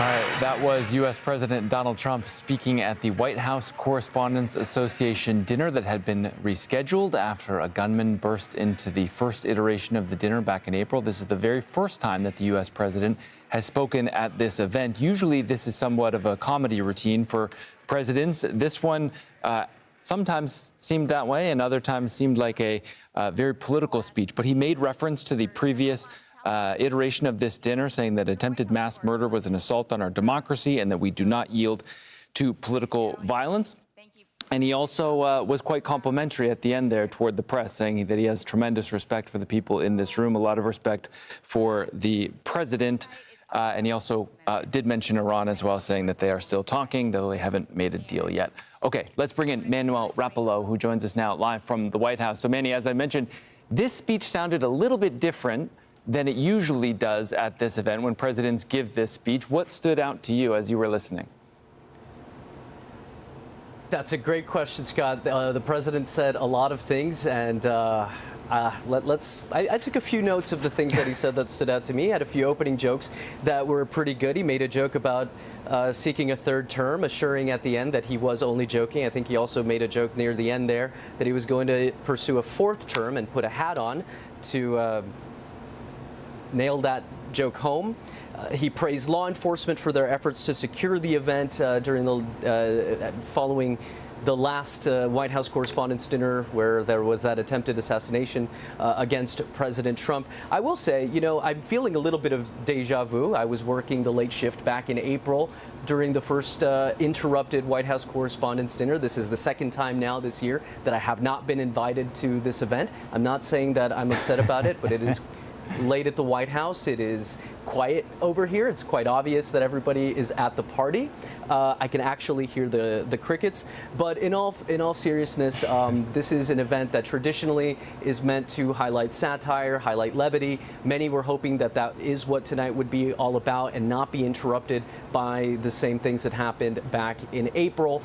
All right, that was U.S. President Donald Trump speaking at the White House Correspondents Association dinner that had been rescheduled after a gunman burst into the first iteration of the dinner back in April. This is the very first time that the U.S. president has spoken at this event. Usually, this is somewhat of a comedy routine for presidents. This one sometimes seemed that way and other times seemed like a very political speech. But he made reference to the previous iteration of this dinner, saying that attempted mass murder was an assault on our democracy and that we do not yield to political violence. And he also was quite complimentary at the end there toward the press, saying that he has tremendous respect for the people in this room, a lot of respect for the president. And he also did mention Iran as well, saying that they are still talking, though they haven't made a deal yet. Okay, let's bring in Manuel Rapallo, who joins us now live from the White House. So, Manny, as I mentioned, this speech sounded a little bit different than it usually does at this event when presidents give this speech. What stood out to you as you were listening? That's a great question, Scott. The president said a lot of things, and I took a few notes of the things that he said that stood out to me. He had a few opening jokes that were pretty good. He made a joke about seeking a third term, assuring at the end that he was only joking. I think he also made a joke near the end there that he was going to pursue a fourth term and put a hat on to nail that joke home. He praised law enforcement for their efforts to secure the event during the following the last White House Correspondents Dinner, where there was that attempted assassination against President Trump. I will say, you know, I'm feeling a little bit of deja vu. I was working the late shift back in April during the first interrupted White House Correspondents Dinner. This is the second time now this year that I have not been invited to this event. I'm not saying that I'm upset about it, but it is late at the White House. It is quiet over here. It's quite obvious that everybody is at the party. I can actually hear the crickets. But in all seriousness, this is an event that traditionally is meant to highlight satire, highlight levity. Many were hoping that that is what tonight would be all about and not be interrupted by the same things that happened back in April.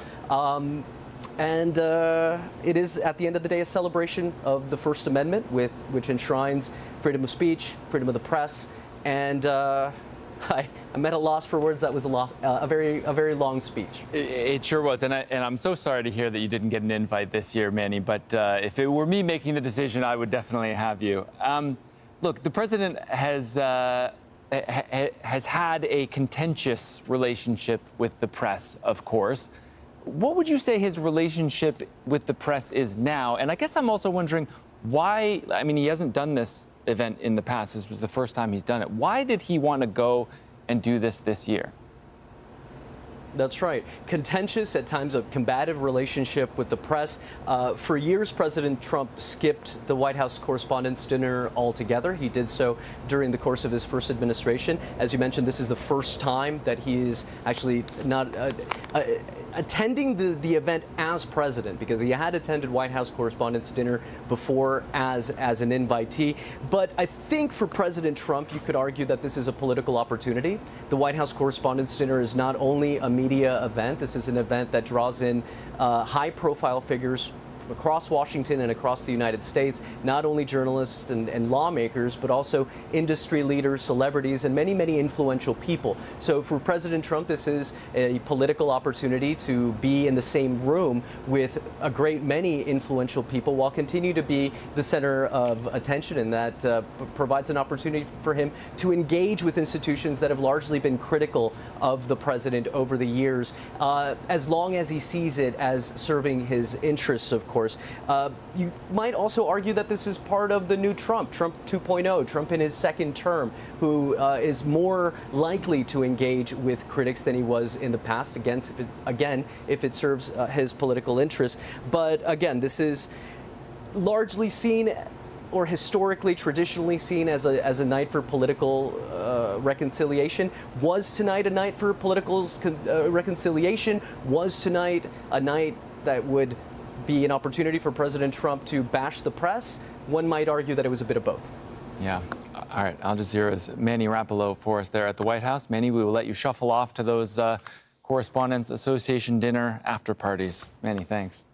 And it is, at the end of the day, a celebration of the First Amendment, which enshrines freedom of speech, freedom of the press, and I'm at a loss for words. That was a very long speech. It sure was, and I'm so sorry to hear that you didn't get an invite this year, Manny. But if it were me making the decision, I would definitely have you. Look, the president has had a contentious relationship with the press, of course. What would you say his relationship with the press is now? And I guess I'm also wondering why, I mean, he hasn't done this event in the past. This was the first time he's done it. Why did he want to go and do this year? That's right. Contentious, at times a combative relationship with the press. For years, President Trump skipped the White House Correspondents' Dinner altogether. He did so during the course of his first administration. As you mentioned, this is the first time that he is actually not attending the event as president, because he had attended White House Correspondents' Dinner before as an invitee. But I think for President Trump, you could argue that this is a political opportunity. The White House Correspondents' Dinner is not only a media event. This is an event that draws in high-profile figures across Washington and across the United States, not only journalists and lawmakers, but also industry leaders, celebrities, and many influential people. So for President Trump, this is a political opportunity to be in the same room with a great many influential people while continue to be the center of attention, and that provides an opportunity for him to engage with institutions that have largely been critical of the president over the years, as long as he sees it as serving his interests, of course. You might also argue that this is part of the new Trump 2.0, Trump in his second term, who is more likely to engage with critics than he was in the past, again, if it serves his political interests. But again, this is largely seen, or historically, traditionally seen, as a night for political reconciliation. Was tonight a night for political reconciliation? Was tonight a night that would be an opportunity for President Trump to bash the press? One might argue that it was a bit of both. Yeah. All right. Al Jazeera's Manny Rapallo for us there at the White House. Manny, we will let you shuffle off to those Correspondents Association dinner after parties. Manny, thanks.